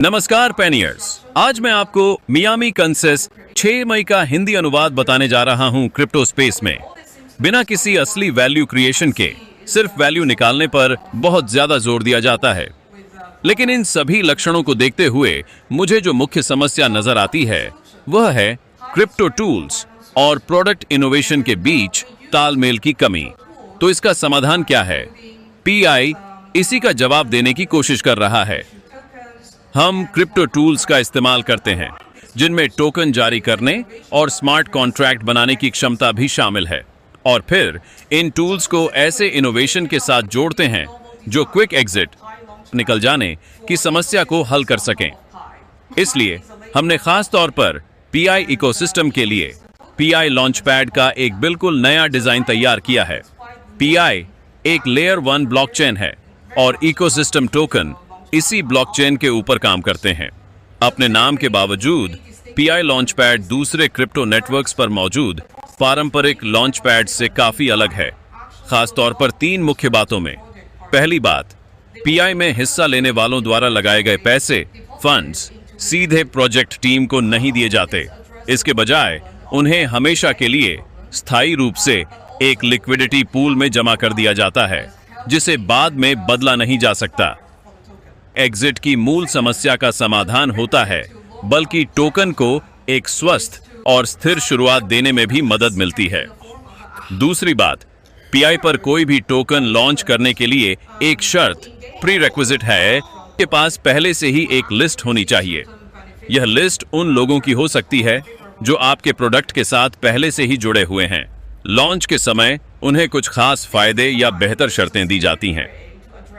नमस्कार पेनियर्स, आज मैं आपको मियामी कंसेस 6 मई का हिंदी अनुवाद बताने जा रहा हूं क्रिप्टो स्पेस में। बिना किसी असली वैल्यू क्रिएशन के सिर्फ वैल्यू निकालने पर बहुत ज्यादा जोर दिया जाता है, लेकिन इन सभी लक्षणों को देखते हुए मुझे जो मुख्य समस्या नजर आती है वह है क्रिप्टो टूल्स और प्रोडक्ट इनोवेशन के बीच तालमेल की कमी। तो इसका समाधान क्या है? पीआई इसी का जवाब देने की कोशिश कर रहा है। हम क्रिप्टो टूल्स का इस्तेमाल करते हैं जिनमें टोकन जारी करने और स्मार्ट कॉन्ट्रैक्ट बनाने की क्षमता भी शामिल है, और फिर इन टूल्स को ऐसे इनोवेशन के साथ जोड़ते हैं जो क्विक एग्जिट निकल जाने की समस्या को हल कर सकें। इसलिए हमने खास तौर पर पीआई इकोसिस्टम के लिए पीआई लॉन्चपैड का एक बिल्कुल नया डिजाइन तैयार किया है। पीआई एक लेयर 1 ब्लॉकचेन है और इकोसिस्टम टोकन इसी ब्लॉकचेन के ऊपर काम करते हैं। अपने नाम के बावजूद पीआई लॉन्चपैड दूसरे क्रिप्टो नेटवर्क्स पर मौजूद पारंपरिक लॉन्चपैड से काफी अलग है, खास तौर पर 3 मुख्य बातों में। पहली बात, पीआई में हिस्सा लेने वालों द्वारा लगाए गए पैसे, फंड्स सीधे प्रोजेक्ट टीम को नहीं दिए जाते। इसके बजाय उन्हें हमेशा के लिए स्थायी रूप से एक लिक्विडिटी पूल में जमा कर दिया जाता है जिसे बाद में बदला नहीं जा सकता। एग्जिट की मूल समस्या का समाधान होता है, बल्कि टोकन को एक स्वस्थ और स्थिर शुरुआत देने में भी मदद मिलती है। दूसरी बात, पीआई पर कोई भी टोकन लॉन्च करने के लिए एक शर्त प्रीरेक्विजिट है कि पास पहले से ही एक लिस्ट होनी चाहिए। यह लिस्ट उन लोगों की हो सकती है जो आपके प्रोडक्ट के साथ पहले से ही जुड़े हुए हैं। लॉन्च के समय उन्हें कुछ खास फायदे या बेहतर शर्तें दी जाती हैं।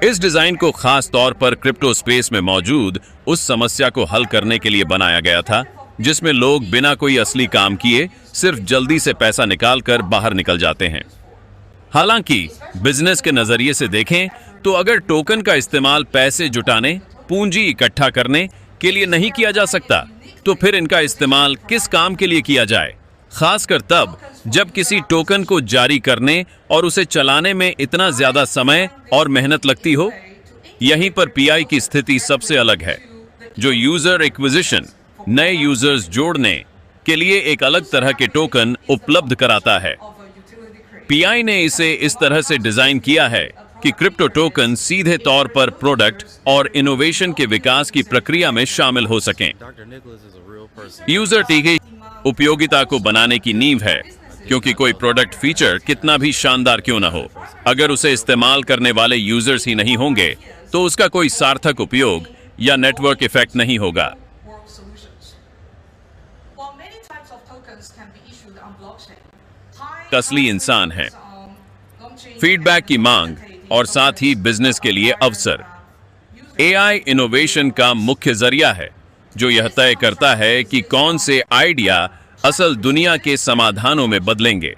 इस डिजाइन को खास तौर पर क्रिप्टो स्पेस में मौजूद उस समस्या को हल करने के लिए बनाया गया था जिसमें लोग बिना कोई असली काम किए सिर्फ जल्दी से पैसा निकालकर बाहर निकल जाते हैं। हालांकि बिजनेस के नजरिए से देखें तो अगर टोकन का इस्तेमाल पैसे जुटाने, पूंजी इकट्ठा करने के लिए नहीं किया जा सकता, तो फिर इनका इस्तेमाल किस काम के लिए किया जाए? खासकर तब जब किसी टोकन को जारी करने और उसे चलाने में इतना ज्यादा समय और मेहनत लगती हो। यहीं पर पीआई की स्थिति सबसे अलग है, जो यूजर एक्विजिशन, नए यूजर्स जोड़ने के लिए एक अलग तरह के टोकन उपलब्ध कराता है। पीआई ने इसे इस तरह से डिजाइन किया है कि क्रिप्टो टोकन सीधे तौर पर प्रोडक्ट और इनोवेशन के विकास की प्रक्रिया में शामिल हो सकें। यूजर की उपयोगिता को बनाने की नींव है, क्योंकि कोई प्रोडक्ट फीचर कितना भी शानदार क्यों ना हो, अगर उसे इस्तेमाल करने वाले यूजर्स ही नहीं होंगे तो उसका कोई सार्थक उपयोग या नेटवर्क इफेक्ट नहीं होगा। असली इंसान है, फीडबैक की मांग और साथ ही बिजनेस के लिए अवसर। एआई इनोवेशन का मुख्य जरिया है जो यह तय करता है कि कौन से आइडिया असल दुनिया के समाधानों में बदलेंगे।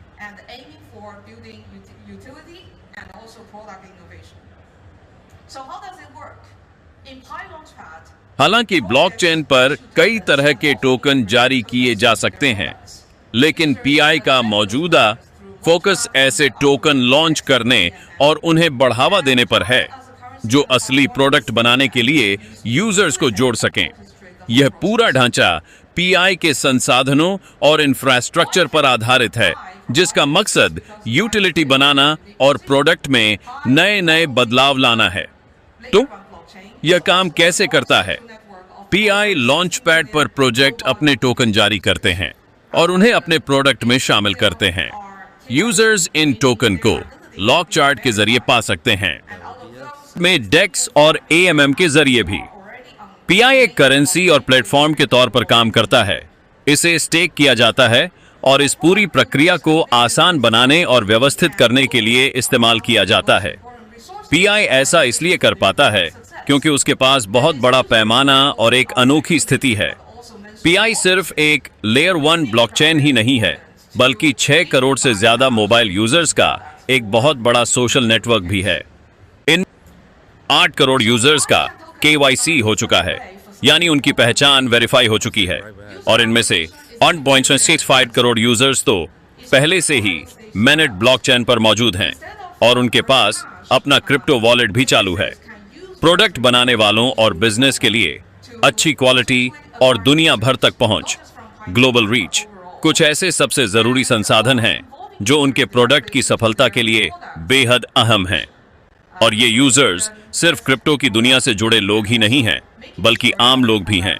हालांकि ब्लॉकचेन पर कई तरह के टोकन जारी किए जा सकते हैं, लेकिन पीआई का मौजूदा फोकस ऐसे टोकन लॉन्च करने और उन्हें बढ़ावा देने पर है जो असली प्रोडक्ट बनाने के लिए यूजर्स को जोड़ सकें। यह पूरा ढांचा पीआई के संसाधनों और इंफ्रास्ट्रक्चर पर आधारित है, जिसका मकसद यूटिलिटी बनाना और प्रोडक्ट में नए नए बदलाव लाना है। तो यह काम कैसे करता है? पीआई लॉन्चपैड पर प्रोजेक्ट अपने टोकन जारी करते हैं और उन्हें अपने प्रोडक्ट में शामिल करते हैं। यूजर्स इन टोकन को लॉक चार्ट के जरिए पा सकते हैं, में डेक्स और एएमएम के जरिए भी। पीआई एक करेंसी और प्लेटफॉर्म के तौर पर काम करता है। इसे स्टेक किया जाता है और इस पूरी प्रक्रिया को आसान बनाने और व्यवस्थित करने के लिए इस्तेमाल किया जाता है। पीआई ऐसा इसलिए कर पाता है क्योंकि उसके पास बहुत बड़ा पैमाना और एक अनोखी स्थिति है। पीआई सिर्फ एक लेयर 1 ब्लॉकचेन ही नहीं है, बल्कि 6 करोड़ से ज्यादा मोबाइल यूजर्स का एक बहुत बड़ा सोशल नेटवर्क भी है। इन 8 करोड़ यूजर्स का केवाईसी हो चुका है, यानी उनकी पहचान वेरीफाई हो चुकी है, और इनमें से 1.65 करोड़ यूजर्स तो पहले से ही मैनेट ब्लॉकचेन पर मौजूद हैं और उनके पास अपना क्रिप्टो वॉलेट भी चालू है। प्रोडक्ट बनाने वालों और बिजनेस के लिए अच्छी क्वालिटी और दुनिया भर तक पहुंच, ग्लोबल रीच, कुछ ऐसे सबसे जरूरी संसाधन हैं जो उनके प्रोडक्ट की सफलता के लिए बेहद अहम हैं। और ये यूजर्स सिर्फ क्रिप्टो की दुनिया से जुड़े लोग ही नहीं हैं, बल्कि आम लोग भी हैं।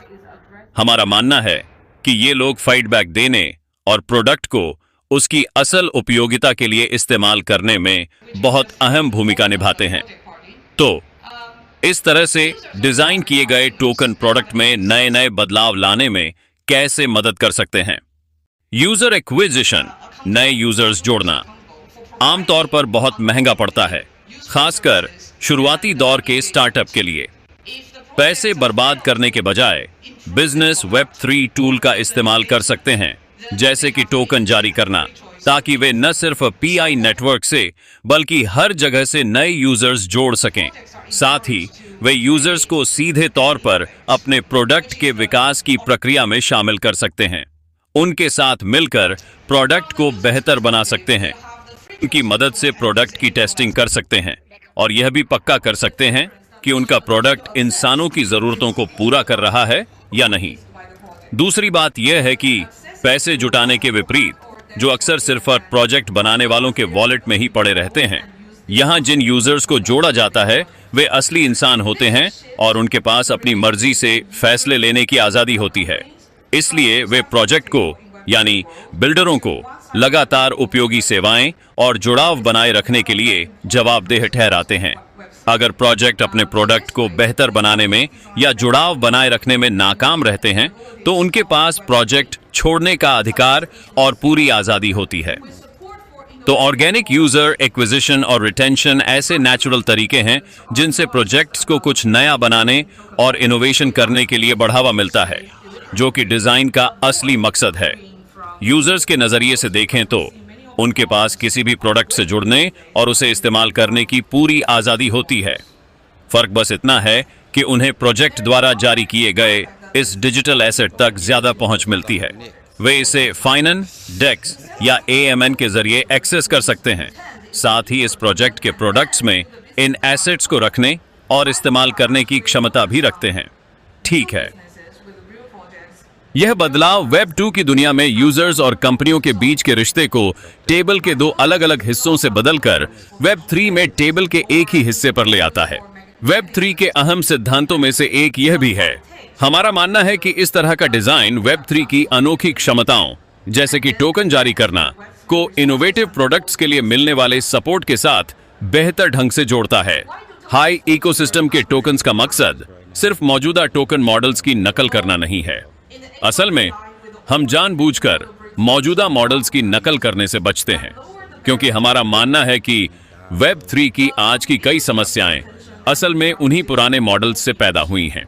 हमारा मानना है कि ये लोग फीडबैक देने और प्रोडक्ट को उसकी असल उपयोगिता के लिए इस्तेमाल करने में बहुत अहम भूमिका निभाते हैं। तो इस तरह से डिजाइन किए गए टोकन प्रोडक्ट में नए नए बदलाव लाने में कैसे मदद कर सकते हैं। यूजर एक्विजिशन, नए यूजर्स जोड़ना, आमतौर पर बहुत महंगा पड़ता है, खासकर शुरुआती दौर के स्टार्टअप के लिए। पैसे बर्बाद करने के बजाय बिजनेस वेब3 टूल का इस्तेमाल कर सकते हैं, जैसे कि टोकन जारी करना, ताकि वे न सिर्फ पीआई नेटवर्क से बल्कि हर जगह से नए यूजर्स जोड़ सकें। साथ ही वे यूजर्स को सीधे तौर पर अपने प्रोडक्ट के विकास की प्रक्रिया में शामिल कर सकते हैं, उनके साथ मिलकर प्रोडक्ट को बेहतर बना सकते हैं, उनकी मदद से प्रोडक्ट की टेस्टिंग कर सकते हैं और यह भी पक्का कर सकते हैं कि उनका प्रोडक्ट इंसानों की जरूरतों को पूरा कर रहा है या नहीं। दूसरी बात यह है कि पैसे जुटाने के विपरीत, जो अक्सर सिर्फ प्रोजेक्ट बनाने वालों के वॉलेट में ही पड़े रहते हैं, यहाँ जिन यूजर्स को जोड़ा जाता है वे असली इंसान होते हैं और उनके पास अपनी मर्जी से फैसले लेने की आजादी होती है। इसलिए वे प्रोजेक्ट को यानी बिल्डरों को लगातार उपयोगी सेवाएं और जुड़ाव बनाए रखने के लिए जवाबदेह ठहराते हैं। अगर प्रोजेक्ट अपने प्रोडक्ट को बेहतर बनाने में या जुड़ाव बनाए रखने में नाकाम रहते हैं, तो उनके पास प्रोजेक्ट छोड़ने का अधिकार और पूरी आजादी होती है। तो ऑर्गेनिक यूजर एक्विजिशन और रिटेंशन ऐसे नेचुरल तरीके हैं जिनसे प्रोजेक्ट्स को कुछ नया बनाने और इनोवेशन करने के लिए बढ़ावा मिलता है, जो कि डिजाइन का असली मकसद है। यूजर्स के नजरिए से देखें तो उनके पास किसी भी प्रोडक्ट से जुड़ने और उसे इस्तेमाल करने की पूरी आजादी होती है। फर्क बस इतना है कि उन्हें प्रोजेक्ट द्वारा जारी किए गए इस डिजिटल एसेट तक ज्यादा पहुंच मिलती है। वे इसे फाइनन, डेक्स या एएमएन के जरिए एक्सेस कर सकते हैं। साथ ही इस प्रोजेक्ट के प्रोडक्ट्स में इन एसेट्स को रखने और इस्तेमाल करने की क्षमता भी रखते हैं। ठीक है, यह बदलाव वेब 2 की दुनिया में यूजर्स और कंपनियों के बीच के रिश्ते को टेबल के दो अलग अलग हिस्सों से बदलकर वेब 3 में टेबल के एक ही हिस्से पर ले आता है। वेब 3 के अहम सिद्धांतों में से एक यह भी है। हमारा मानना है कि इस तरह का डिजाइन वेब 3 की अनोखी क्षमताओं, जैसे कि टोकन जारी करना, को इनोवेटिव प्रोडक्ट्स के लिए मिलने वाले सपोर्ट के साथ बेहतर ढंग से जोड़ता है। हाई इकोसिस्टम के टोकन्स का मकसद सिर्फ मौजूदा टोकन मॉडल्स की नकल करना नहीं है। असल में हम जानबूझकर मौजूदा मॉडल्स की नकल करने से बचते हैं, क्योंकि हमारा मानना है कि वेब 3 की आज की कई समस्याएं असल में उन्हीं पुराने मॉडल्स से पैदा हुई हैं।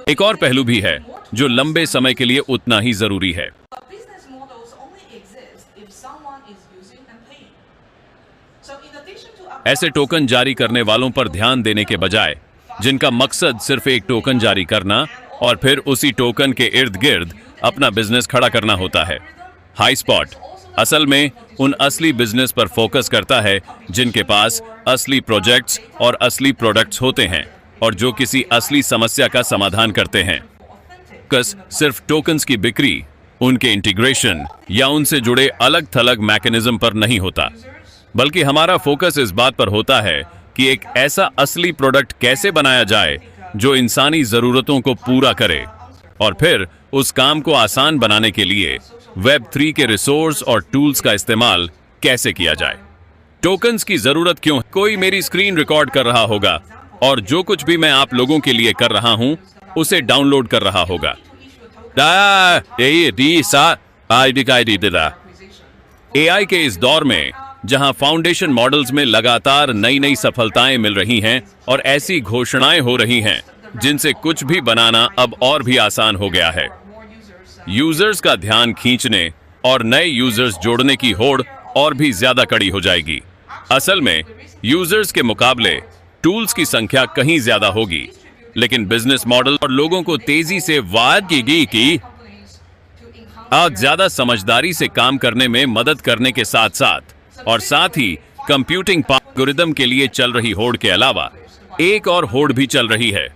एक और पहलू भी है जो लंबे समय के लिए उतना ही जरूरी है। ऐसे टोकन जारी करने वालों पर ध्यान देने के बजाय, जिनका मकसद सिर्फ एक टोकन जारी करना और फिर उसी टोकन के इर्द गिर्द अपना बिजनेस खड़ा करना होता है। हाईस्पॉट असल में उन असली बिजनेस पर फोकस करता है जिनके पास असली प्रोजेक्ट्स और असली प्रोडक्ट्स होते हैं और जो किसी असली समस्या का समाधान करते हैं। फोकस सिर्फ टोकन्स की बिक्री, उनके इंटीग्रेशन या उनसे जुड़े अलग थलग मैकेनिज्म पर नहीं होता, बल्कि हमारा फोकस इस बात पर होता है कि एक ऐसा असली प्रोडक्ट कैसे बनाया जाए जो इंसानी जरूरतों को पूरा करे, और फिर उस काम को आसान बनाने के लिए वेब 3 के रिसोर्स और टूल्स का इस्तेमाल कैसे किया जाए। टोकन्स की जरूरत क्यों? कोई मेरी स्क्रीन रिकॉर्ड कर रहा होगा और जो कुछ भी मैं आप लोगों के लिए कर रहा हूं उसे डाउनलोड कर रहा होगा। एआई के इस दौर में जहां फाउंडेशन मॉडल्स में लगातार नई नई सफलताएं मिल रही हैं और ऐसी घोषणाएं हो रही हैं जिनसे कुछ भी बनाना अब और भी आसान हो गया है, यूजर्स का ध्यान खींचने और नए यूजर्स जोड़ने की होड़ और भी ज्यादा कड़ी हो जाएगी। असल में यूजर्स के मुकाबले टूल्स की संख्या कहीं ज्यादा होगी, लेकिन बिजनेस मॉडल और लोगों को तेजी से वाद की आज ज्यादा समझदारी से काम करने में मदद करने के साथ ही कंप्यूटिंग एल्गोरिदम के लिए चल रही होड़ के अलावा एक और होड़ भी चल रही है,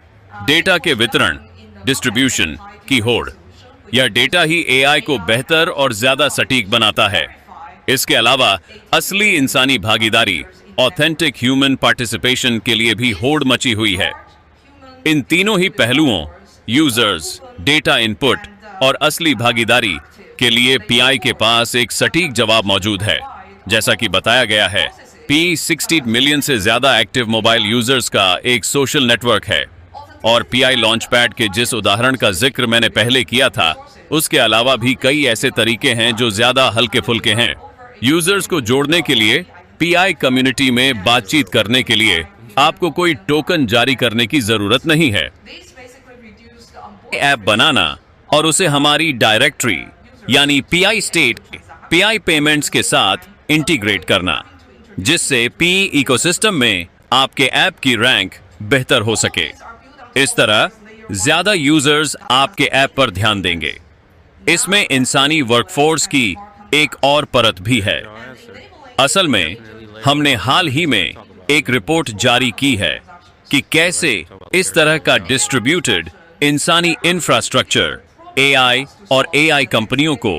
डेटा के वितरण डिस्ट्रीब्यूशन की होड़। यह डेटा ही एआई को बेहतर और ज्यादा सटीक बनाता है। इसके अलावा असली इंसानी भागीदारी, ऑथेंटिक ह्यूमन पार्टिसिपेशन के लिए भी होड़ मची हुई है। इन तीनों ही पहलुओं, यूजर्स, डेटा इनपुट और असली भागीदारी के लिए पीआई के पास एक सटीक जवाब मौजूद है। जैसा कि बताया गया है, P60 मिलियन से ज्यादा एक्टिव मोबाइल यूजर्स का एक सोशल नेटवर्क है। और पीआई लॉन्चपैड के जिस उदाहरण का जिक्र मैंने पहले किया था, उसके अलावा भी कई ऐसे तरीके हैं जो ज्यादा हल्के फुल्के हैं। यूजर्स को जोड़ने के लिए, पीआई कम्युनिटी में बातचीत करने के लिए आपको कोई टोकन जारी करने की जरूरत नहीं है। ऐप बनाना और उसे हमारी डायरेक्टरी यानी पीआई स्टेट, पीआई पेमेंट्स के साथ इंटीग्रेट करना, जिससे पी इकोसिस्टम में आपके ऐप की रैंक बेहतर हो सके। इस तरह ज्यादा यूजर्स आपके ऐप पर ध्यान देंगे। इसमें इंसानी वर्कफोर्स की एक और परत भी है। असल में हमने हाल ही में एक रिपोर्ट जारी की है कि कैसे इस तरह का डिस्ट्रीब्यूटेड इंसानी इंफ्रास्ट्रक्चर एआई और एआई कंपनियों को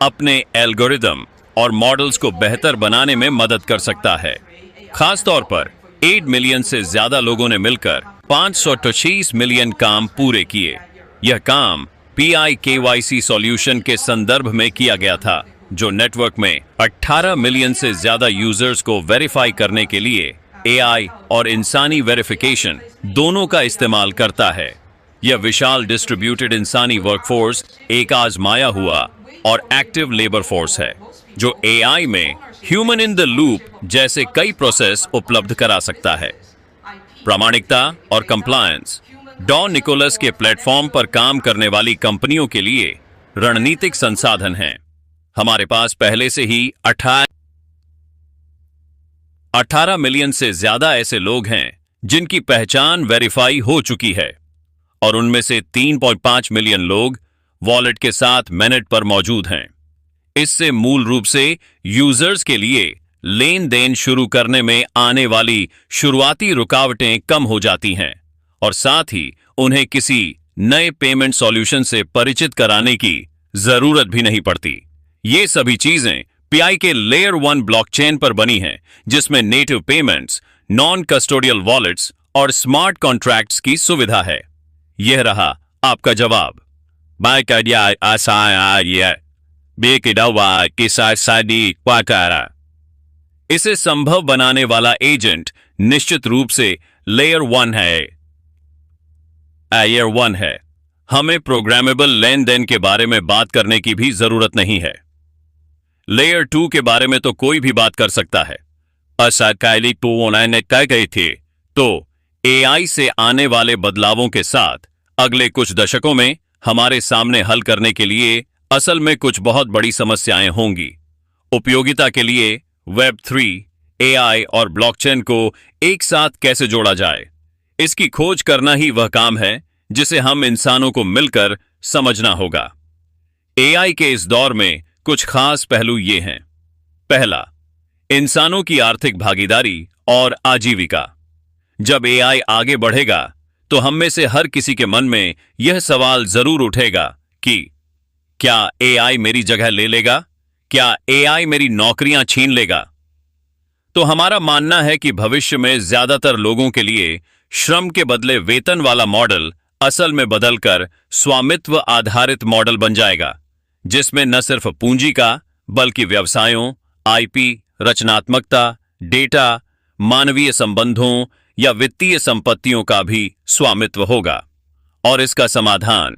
अपने एल्गोरिदम और मॉडल्स को बेहतर बनाने में मदद कर सकता है। खास तौर पर 8 मिलियन से ज्यादा लोगों ने मिलकर 526 मिलियन काम पूरे किए। यह काम पीआई केवाईसी सॉल्यूशन के संदर्भ में किया गया था, जो नेटवर्क में 18 मिलियन से ज्यादा यूजर्स को वेरीफाई करने के लिए एआई और इंसानी वेरिफिकेशन दोनों का इस्तेमाल करता है। यह विशाल डिस्ट्रीब्यूटेड इंसानी वर्कफोर्स एक आजमाया हुआ और एक्टिव लेबर फोर्स है, जो एआई में ह्यूमन इन द लूप जैसे कई प्रोसेस उपलब्ध करा सकता है। प्रामाणिकता और कंप्लायंस डॉन निकोलस के प्लेटफॉर्म पर काम करने वाली कंपनियों के लिए रणनीतिक संसाधन हैं। हमारे पास पहले से ही 18 मिलियन से ज्यादा ऐसे लोग हैं जिनकी पहचान वेरीफाई हो चुकी है, और उनमें से 3.5 मिलियन लोग वॉलेट के साथ मिनट पर मौजूद हैं। इससे मूल रूप से यूजर्स के लिए लेन देन शुरू करने में आने वाली शुरुआती रुकावटें कम हो जाती हैं, और साथ ही उन्हें किसी नए पेमेंट सॉल्यूशन से परिचित कराने की जरूरत भी नहीं पड़ती। ये सभी चीजें पीआई के लेयर 1 ब्लॉकचेन पर बनी हैं, जिसमें native payments, non custodial wallets और स्मार्ट कॉन्ट्रैक्ट्स की सुविधा है। यह रहा आपका जवाब। इसे संभव बनाने वाला एजेंट निश्चित रूप से लेयर 1 है। हमें प्रोग्रामेबल लेन देन के बारे में बात करने की भी जरूरत नहीं है। लेयर 2 के बारे में तो कोई भी बात कर सकता है। कह गए थे तो एआई से आने वाले बदलावों के साथ अगले कुछ दशकों में हमारे सामने हल करने के लिए असल में कुछ बहुत बड़ी समस्याएं होंगी। उपयोगिता के लिए वेब 3, एआई और ब्लॉकचेन को एक साथ कैसे जोड़ा जाए, इसकी खोज करना ही वह काम है जिसे हम इंसानों को मिलकर समझना होगा। एआई के इस दौर में कुछ खास पहलू ये हैं। पहला, इंसानों की आर्थिक भागीदारी और आजीविका। जब एआई आगे बढ़ेगा तो हम में से हर किसी के मन में यह सवाल जरूर उठेगा कि क्या एआई मेरी जगह ले लेगा? क्या एआई मेरी नौकरियां छीन लेगा? तो हमारा मानना है कि भविष्य में ज्यादातर लोगों के लिए श्रम के बदले वेतन वाला मॉडल असल में बदलकर स्वामित्व आधारित मॉडल बन जाएगा, जिसमें न सिर्फ पूंजी का बल्कि व्यवसायों, आईपी, रचनात्मकता, डेटा, मानवीय संबंधों या वित्तीय संपत्तियों का भी स्वामित्व होगा। और इसका समाधान